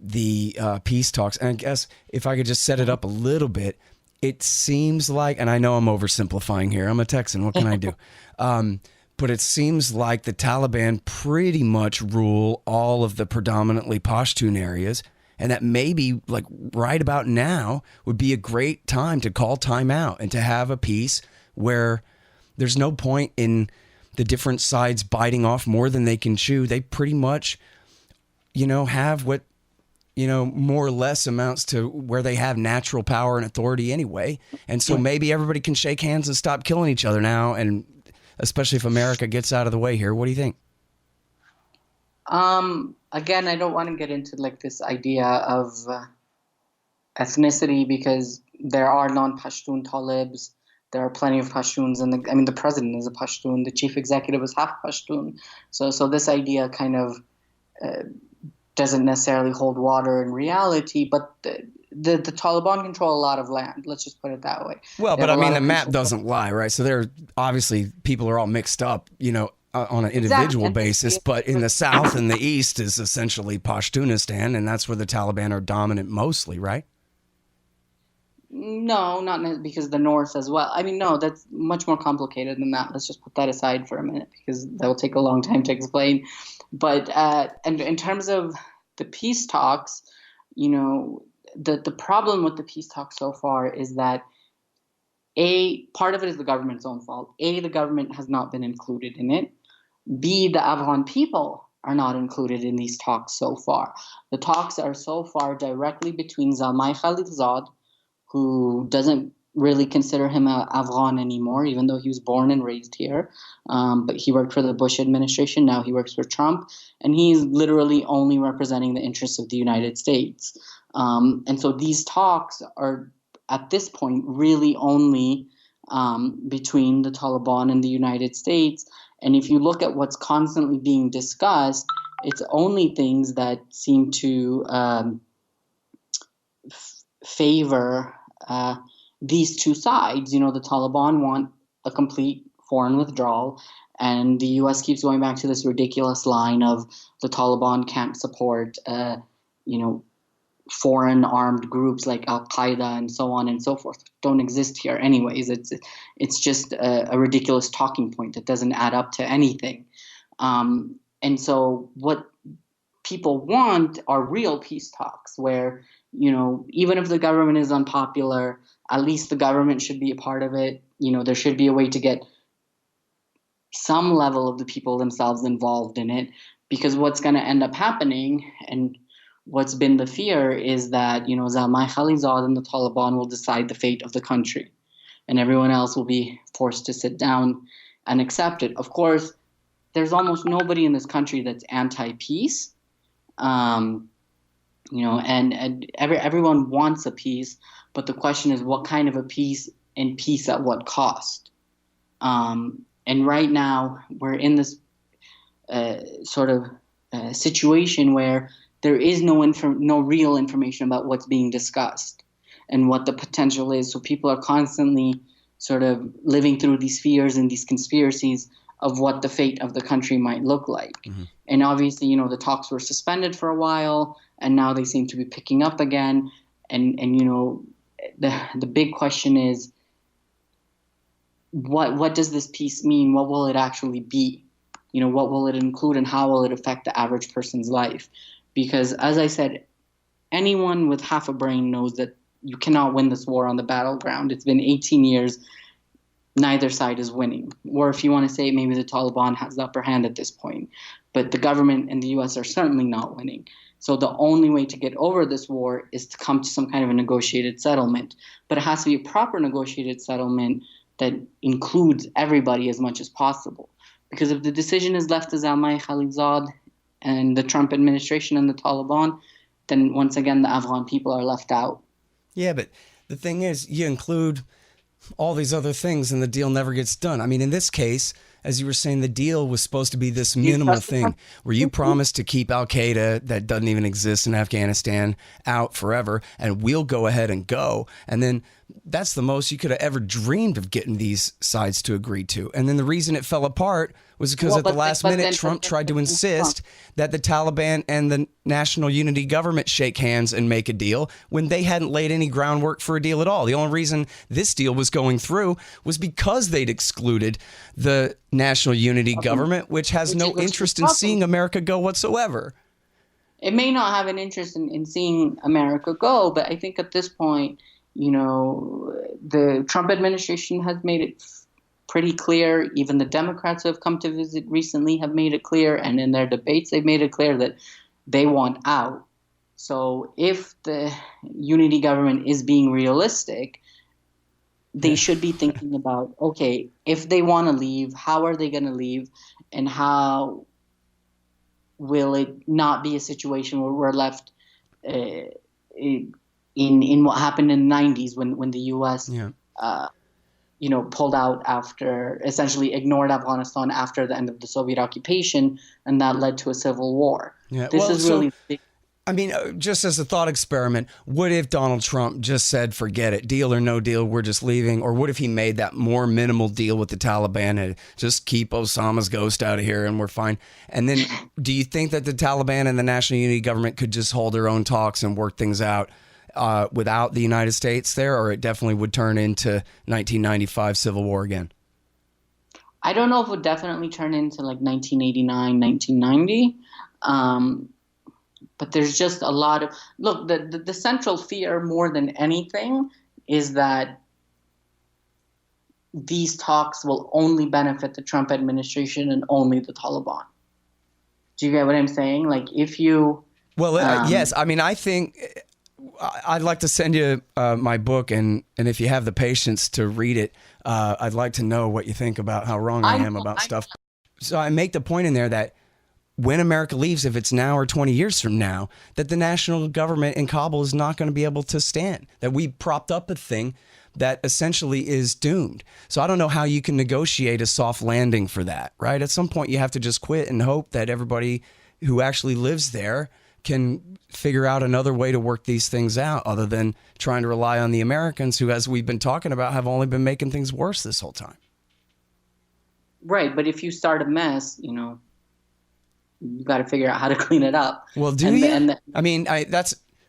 the peace talks. And I guess if I could just set it up a little bit, it seems like, and I know I'm oversimplifying here, I'm a Texan, what can I do? But it seems like the Taliban pretty much rule all of the predominantly Pashtun areas, and that maybe like right about now would be a great time to call time out and to have a peace where there's no point in the different sides biting off more than they can chew. They pretty much, have what, more or less amounts to where they have natural power and authority anyway. And so maybe everybody can shake hands and stop killing each other now. And especially if America gets out of the way here. What do you think? Again, I don't want to get into like this idea of ethnicity because there are non-Pashtun Talibs. There are plenty of Pashtuns, and the president is a Pashtun. The chief executive is half Pashtun. So this idea kind of doesn't necessarily hold water in reality. But the Taliban control a lot of land. Let's just put it that way. Well, but I mean, the map doesn't lie, right? So there, obviously, people are all mixed up, on an individual basis. But in the south and the east is essentially Pashtunistan, and that's where the Taliban are dominant mostly, right? No, because the North as well. I mean, no, that's much more complicated than that. Let's just put that aside for a minute because that will take a long time to explain. But and in terms of the peace talks, the problem with the peace talks so far is that A, part of it is the government's own fault. A, the government has not been included in it. B, the Afghan people are not included in these talks so far. The talks are so far directly between Zalmay Khalilzad, who doesn't really consider him an Afghan anymore, even though he was born and raised here. But he worked for the Bush administration. Now he works for Trump. And he's literally only representing the interests of the United States. And so these talks are, at this point, really only between the Taliban and the United States. And if you look at what's constantly being discussed, it's only things that seem to favor these two sides. The Taliban want a complete foreign withdrawal, and the U.S. keeps going back to this ridiculous line of the Taliban can't support, foreign armed groups like Al-Qaeda and so on and so forth. Don't exist here anyways. It's just a ridiculous talking point that doesn't add up to anything. And so what people want are real peace talks where, even if the government is unpopular, at least the government should be a part of it. There should be a way to get some level of the people themselves involved in it, because what's going to end up happening, and what's been the fear, is that, Zalmay Khalilzad and the Taliban will decide the fate of the country, and everyone else will be forced to sit down and accept it. Of course, there's almost nobody in this country that's anti-peace. And everyone wants a peace, but the question is what kind of a peace, and peace at what cost? And right now we're in this sort of situation where there is no real information about what's being discussed and what the potential is. So people are constantly sort of living through these fears and these conspiracies of what the fate of the country might look like. Mm-hmm. And obviously, the talks were suspended for a while, and now they seem to be picking up again. And the big question is, what does this peace mean? What will it actually be? What will it include, and how will it affect the average person's life? Because, as I said, anyone with half a brain knows that you cannot win this war on the battleground. It's been 18 years. Neither side is winning. Or if you want to say maybe the Taliban has the upper hand at this point. But the government and the U.S. are certainly not winning. So the only way to get over this war is to come to some kind of a negotiated settlement. But it has to be a proper negotiated settlement that includes everybody as much as possible. Because if the decision is left to Zalmay Khalilzad and the Trump administration and the Taliban, then once again the Afghan people are left out. Yeah, but the thing is, you include all these other things and the deal never gets done. I mean, in this case, as you were saying, the deal was supposed to be this minimal thing where you promised to keep Al-Qaeda, that doesn't even exist in Afghanistan, out forever, and we'll go ahead and go. And then that's the most you could have ever dreamed of getting these sides to agree to. And then the reason it fell apart was because at the last minute, Trump tried to insist that the Taliban and the National Unity Government shake hands and make a deal when they hadn't laid any groundwork for a deal at all. The only reason this deal was going through was because they'd excluded the National Unity Government, which has no interest in seeing America go whatsoever. It may not have an interest in seeing America go, but I think at this point, the Trump administration has made it pretty clear. Even the Democrats who have come to visit recently have made it clear, and in their debates they've made it clear that they want out. So if the unity government is being realistic, they should be thinking about, okay, if they want to leave, how are they going to leave, and how will it not be a situation where we're left in what happened in the 90s when the U.S. Pulled out after, essentially ignored Afghanistan after the end of the Soviet occupation, and that led to a civil war. Yeah. This is really big. I mean, just as a thought experiment, what if Donald Trump just said, forget it, deal or no deal, we're just leaving? Or what if he made that more minimal deal with the Taliban and just keep Osama's ghost out of here and we're fine? And then do you think that the Taliban and the National Unity Government could just hold their own talks and work things out without the United States there, or it definitely would turn into 1995 Civil War again? I don't know if it would definitely turn into like 1989, 1990. But there's just a lot of look. The central fear more than anything is that these talks will only benefit the Trump administration and only the Taliban. Do you get what I'm saying? Like if you Well, yes. I mean, I think I'd like to send you my book, and if you have the patience to read it, I'd like to know what you think about how wrong I am about stuff. So I make the point in there that when America leaves, if it's now or 20 years from now, that the national government in Kabul is not going to be able to stand, that we propped up a thing that essentially is doomed. So I don't know how you can negotiate a soft landing for that, right? At some point, you have to just quit and hope that everybody who actually lives there can figure out another way to work these things out other than trying to rely on the Americans who, as we've been talking about, have only been making things worse this whole time. Right, but if you start a mess, you got to figure out how to clean it up. Well, I mean,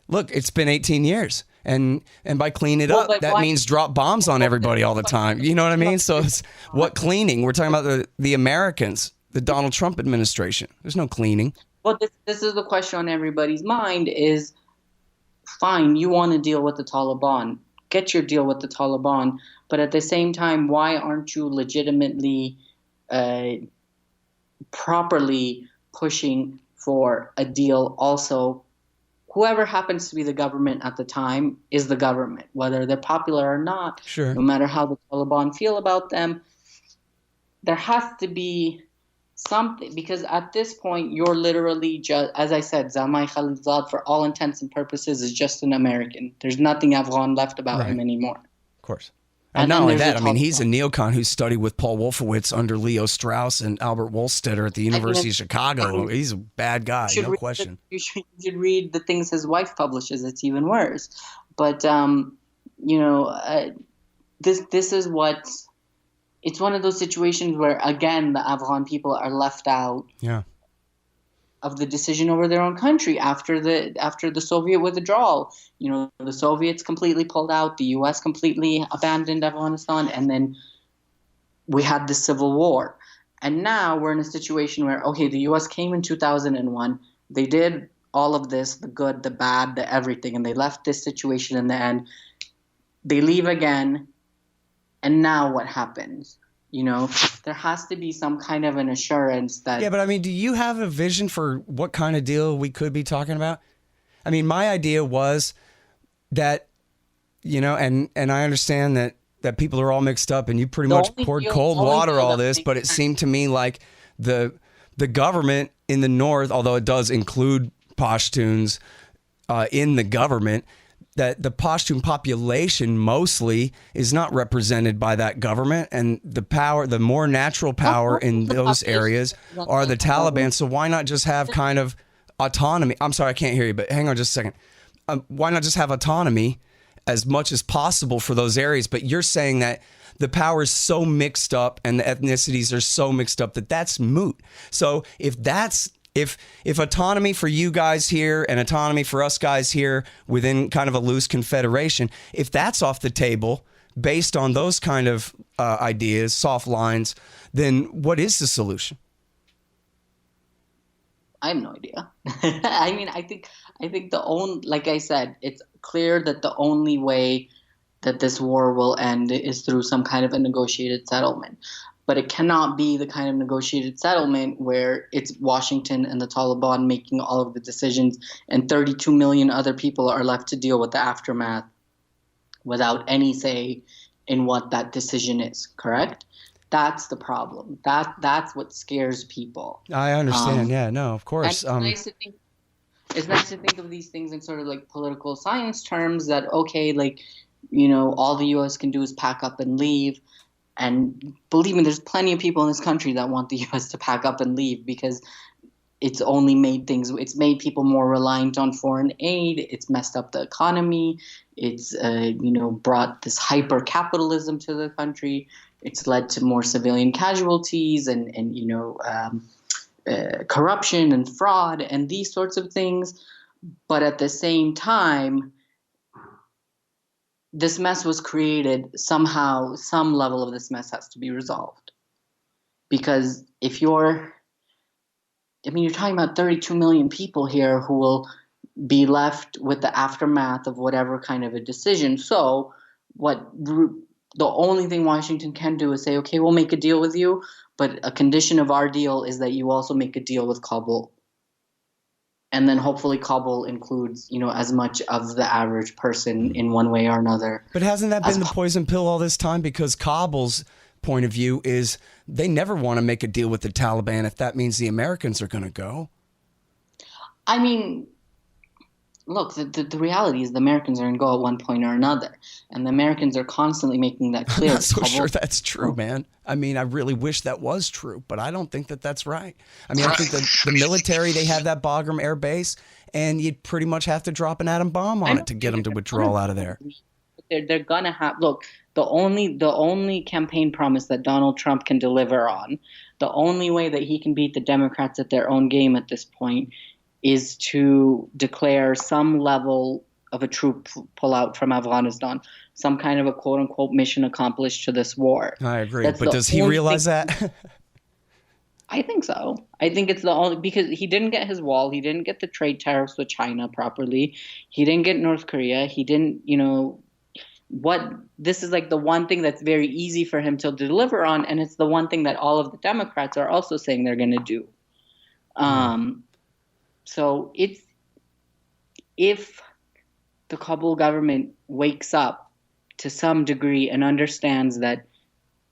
look, it's been 18 years. And by clean it up, that means drop bombs on everybody all the time. You know what I mean? So it's what cleaning? We're talking about the Americans, the Donald Trump administration. There's no cleaning. Well, this is the question on everybody's mind is, fine, you want to deal with the Taliban. Get your deal with the Taliban. But at the same time, why aren't you legitimately, properly pushing for a deal also? Whoever happens to be the government at the time is the government, whether they're popular or not. Sure. No matter how the Taliban feel about them, there has to be something, because at this point, you're literally just, as I said, Zamai Khalilzad, for all intents and purposes, is just an American. There's nothing Afghan left about him anymore. Of course. And not only that, I mean, he's a neocon who studied with Paul Wolfowitz under Leo Strauss and Albert Wolstetter at the University of Chicago. He's a bad guy, no question. You should read the things his wife publishes. It's even worse. But, this is what... It's one of those situations where, again, the Afghan people are left out of the decision over their own country after the Soviet withdrawal. The Soviets completely pulled out, the U.S. completely abandoned Afghanistan, and then we had the Civil War. And now we're in a situation where, okay, the U.S. came in 2001, they did all of this, the good, the bad, the everything, and they left this situation in the end. They leave again. And now what happens? There has to be some kind of an assurance that... Yeah, but I mean, do you have a vision for what kind of deal we could be talking about? I mean, my idea was that, and I understand that people are all mixed up and you pretty much poured cold water all this, but it seemed to me like the government in the North, although it does include Pashtuns in the government, that the Pashtun population mostly is not represented by that government, and the more natural power in those areas are the Taliban. So why not just have kind of autonomy? I'm sorry, I can't hear you, but hang on just a second. Why not just have autonomy as much as possible for those areas? But you're saying that the power is so mixed up and the ethnicities are so mixed up that that's moot. So if autonomy for you guys here and autonomy for us guys here within kind of a loose confederation, if that's off the table based on those kind of ideas, soft lines, then what is the solution? I have no idea. I mean, I think like I said, it's clear that the only way that this war will end is through some kind of a negotiated settlement. But it cannot be the kind of negotiated settlement where it's Washington and the Taliban making all of the decisions and 32 million other people are left to deal with the aftermath without any say in what that decision is, correct? That's the problem. That's what scares people. I understand. Of course. It's nice to think of these things in sort of like political science terms that, okay, all the U.S. can do is pack up and leave. And believe me, there's plenty of people in this country that want the U.S. to pack up and leave because it's made people more reliant on foreign aid. It's messed up the economy. It's, brought this hyper capitalism to the country. It's led to more civilian casualties and corruption and fraud and these sorts of things. But at the same time, this mess was created, somehow some level of this mess has to be resolved. Because if you're talking about 32 million people here who will be left with the aftermath of whatever kind of a decision. So the only thing Washington can do is say, okay, we'll make a deal with you, but a condition of our deal is that you also make a deal with Kabul. And then hopefully Kabul includes, as much of the average person in one way or another. But hasn't that been the poison pill all this time? Because Kabul's point of view is they never want to make a deal with the Taliban if that means the Americans are going to go. I mean, look, the reality is the Americans are going to go at one point or another. And the Americans are constantly making that clear. I'm not so sure that's true, man. I mean, I really wish that was true, but I don't think that that's right. I mean, I think that the military, they have that Bagram Air Base, and you'd pretty much have to drop an atom bomb on it to get them to withdraw out of there. They're going to have – look, the only campaign promise that Donald Trump can deliver on, the only way that he can beat the Democrats at their own game at this point is to declare some level of a troop pullout from Afghanistan, some kind of a quote-unquote mission accomplished to this war. I agree, but does he realize that? I think so. I think it's the only – because he didn't get his wall. He didn't get the trade tariffs with China properly. He didn't get North Korea. He didn't, this is like the one thing that's very easy for him to deliver on, and it's the one thing that all of the Democrats are also saying they're going to do. So if the Kabul government wakes up to some degree and understands that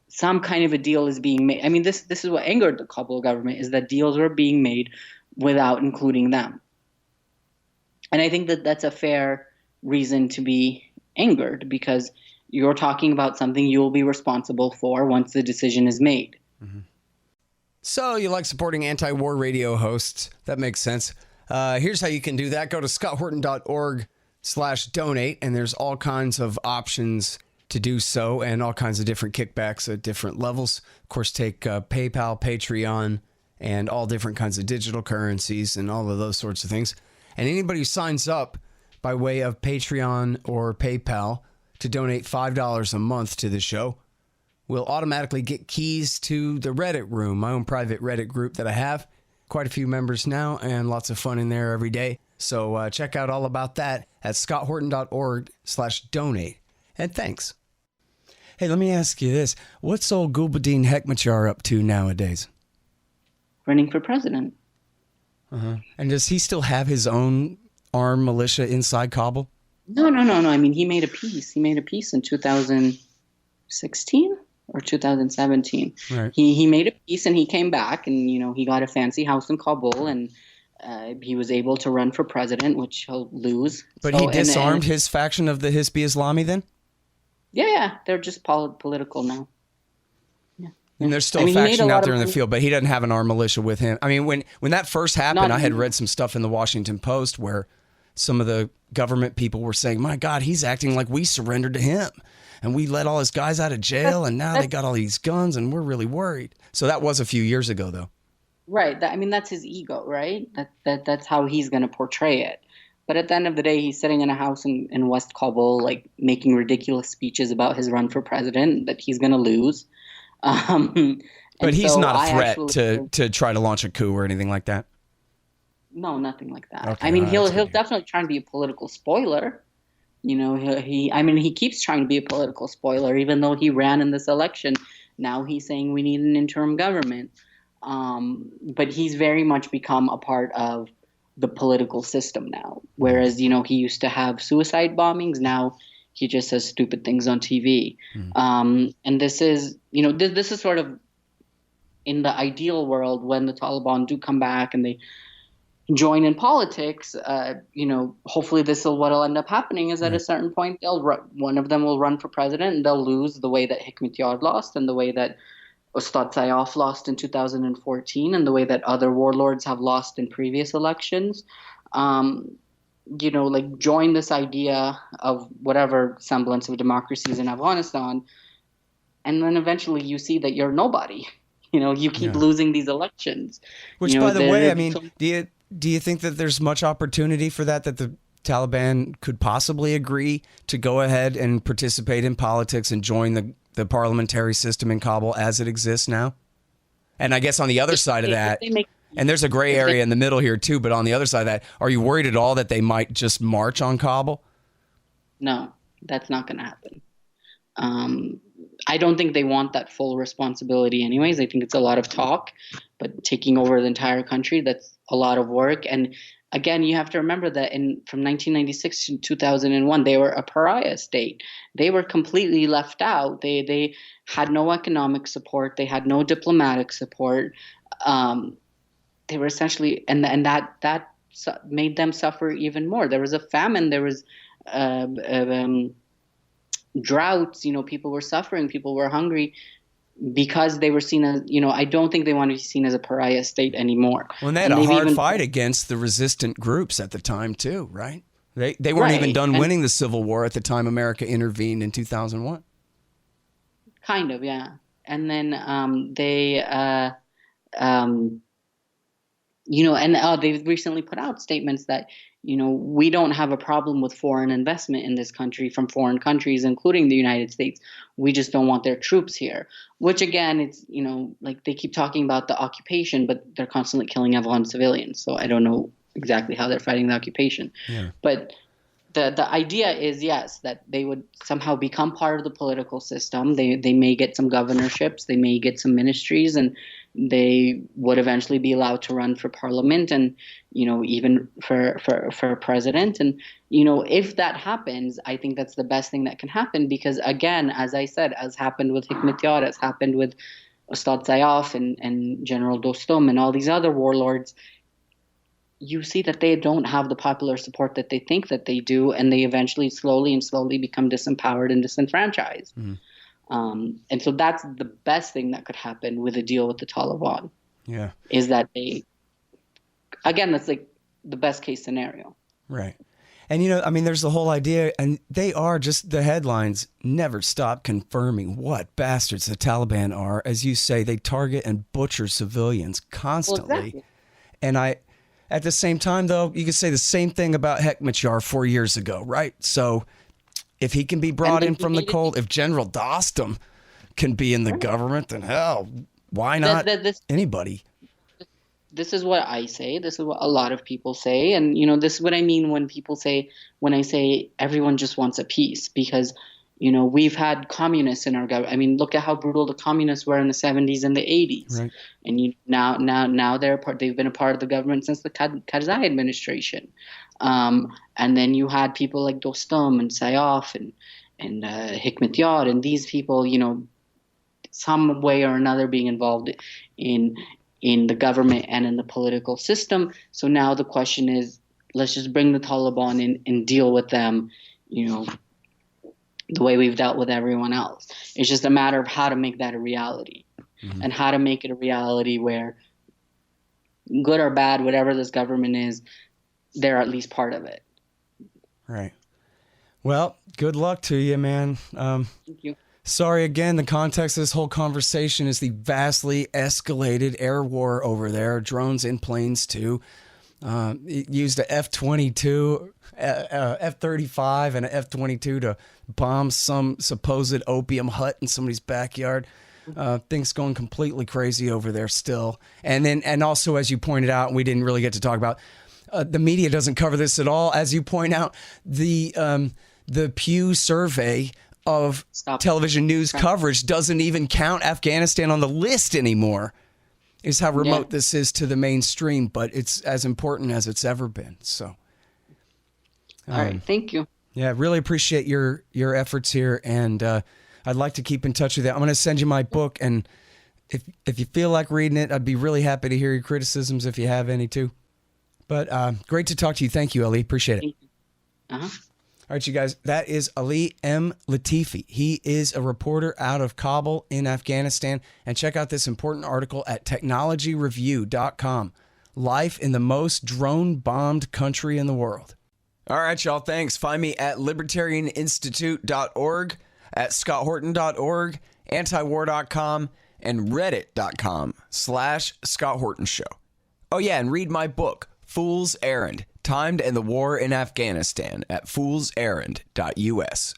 some kind of a deal is being made. I mean, this is what angered the Kabul government, is that deals were being made without including them. And I think that that's a fair reason to be angered, because you're talking about something you will be responsible for once the decision is made. Mm-hmm. So you like supporting anti-war radio hosts. That makes sense. Here's how you can do that. Go to scotthorton.org/donate, and there's all kinds of options to do so, and all kinds of different kickbacks at different levels. Of course, take PayPal, Patreon, and all different kinds of digital currencies and all of those sorts of things. And anybody who signs up by way of Patreon or PayPal to donate $5 a month to the show will automatically get keys to the Reddit room, my own private Reddit group that I have. Quite a few members now, and lots of fun in there every day. So check out all about that at scotthorton.org/donate. And thanks. Hey, let me ask you this. What's old Gulbuddin Hekmatyar up to nowadays? Running for president. Uh-huh. And does he still have his own armed militia inside Kabul? No. I mean, he made a peace. He made a peace in 2016 or 2017. Right. He made a peace, and he came back, and he got a fancy house in Kabul, and he was able to run for president, which he'll lose. But he disarmed his faction of the Hizb Islami then? Yeah, they're just political now. Yeah. And there's still a faction out there in the field, but he doesn't have an armed militia with him. I mean, when that first happened, I had read some stuff in the Washington Post where some of the government people were saying, my God, he's acting like we surrendered to him. And we let all his guys out of jail, and now they got all these guns, and we're really worried. So that was a few years ago, though. Right. That's his ego, right? That's how he's going to portray it. But at the end of the day, he's sitting in a house in West Kabul, like making ridiculous speeches about his run for president that he's going to lose. But he's not a threat to try to launch a coup or anything like that? No, nothing like that. Okay, I mean, he'll definitely try and be a political spoiler. He keeps trying to be a political spoiler, even though he ran in this election. Now he's saying we need an interim government. But he's very much become a part of the political system now. Whereas, he used to have suicide bombings. Now he just says stupid things on TV. And this is, this is sort of in the ideal world when the Taliban do come back and they join in politics. Hopefully what'll end up happening is at a certain point, one of them will run for president, and they'll lose the way that Hekmatyar lost, and the way that Ustad Sayyaf lost in 2014, and the way that other warlords have lost in previous elections. Join this idea of whatever semblance of democracy is in Afghanistan, and then eventually you see that you're nobody. You keep losing these elections. Which, by the way, I mean, do you think that there's much opportunity for that the Taliban could possibly agree to go ahead and participate in politics and join the parliamentary system in Kabul as it exists now? And I guess on the other side of that, and there's a gray area in the middle here too, but on the other side of that, are you worried at all that they might just march on Kabul? No, that's not going to happen. I don't think they want that full responsibility anyways. I think it's a lot of talk, but taking over the entire country, that's a lot of work. And again, you have to remember that from 1996 to 2001, they were a pariah state. They were completely left out. They had no economic support. They had no diplomatic support. They were essentially, and that made them suffer even more. There was a famine. There was droughts. People were suffering. People were hungry because they were seen as, I don't think they want to be seen as a pariah state anymore. Well, and they had a hard fight against the resistant groups at the time too, right? They weren't even done winning the Civil War at the time America intervened in 2001. Kind of, yeah. And then they've recently put out statements that, we don't have a problem with foreign investment in this country from foreign countries, including the United States. We just don't want their troops here, which again, it's, like they keep talking about the occupation, but they're constantly killing Afghan civilians. So I don't know exactly how they're fighting the occupation. Yeah. But the idea is, yes, that they would somehow become part of the political system. They may get some governorships, they may get some ministries, and they would eventually be allowed to run for parliament and, even for president. And, if that happens, I think that's the best thing that can happen because, again, as I said, as happened with Hikmatyar, as happened with Ustad Zayaf and General Dostum and all these other warlords, you see that they don't have the popular support that they think that they do, and they eventually slowly become disempowered and disenfranchised. Mm. And so that's the best thing that could happen with a deal with the Taliban. Yeah, is that that's like the best case scenario. Right. And there's the whole idea, and they are just, the headlines never stop confirming what bastards the Taliban are. As you say, they target and butcher civilians constantly. Well, exactly. And at the same time, though, you could say the same thing about Hekmatyar 4 years ago, right? So if he can be brought in from the cold, if General Dostum can be in the government, then hell, why not anybody? This is what I say. This is what a lot of people say. And, this is what I mean when I say everyone just wants a peace, because, we've had communists in our government. Look at how brutal the communists were in the 70s and the 80s. Right. And now they've been a part of the government since the Karzai administration. And then you had people like Dostum and Sayaf and Hikmatyar, and these people, some way or another being involved in the government and in the political system. So now the question is, let's just bring the Taliban in and deal with them, the way we've dealt with everyone else. It's just a matter of how to make that a reality, and how to make it a reality where, good or bad, whatever this government is, they're at least part of it. Right. Well, good luck to you, man. Thank you. Sorry again, the context of this whole conversation is the vastly escalated air war over there. Drones in planes too. It used a F-22, F-35 and an F-22 to bomb some supposed opium hut in somebody's backyard. Things going completely crazy over there still. And also, as you pointed out, we didn't really get to talk about, the media doesn't cover this at all. As you point out, the Pew survey of television news coverage doesn't even count Afghanistan on the list anymore, is how remote this is to the mainstream, but it's as important as it's ever been. So, all right. Thank you. Yeah. Really appreciate your efforts here. And, I'd like to keep in touch with you. I'm going to send you my book. And if you feel like reading it, I'd be really happy to hear your criticisms if you have any too. But, great to talk to you. Thank you, Ali. Appreciate it. Uh-huh. All right, you guys, that is Ali M. Latifi. He is a reporter out of Kabul in Afghanistan. And check out this important article at technologyreview.com. Life in the most drone-bombed country in the world. All right, y'all, thanks. Find me at libertarianinstitute.org, at scotthorton.org, antiwar.com, and reddit.com/Scott Horton Show. Oh, yeah, and read my book, Fool's Errand, Time to end the war in Afghanistan at foolserrand.us.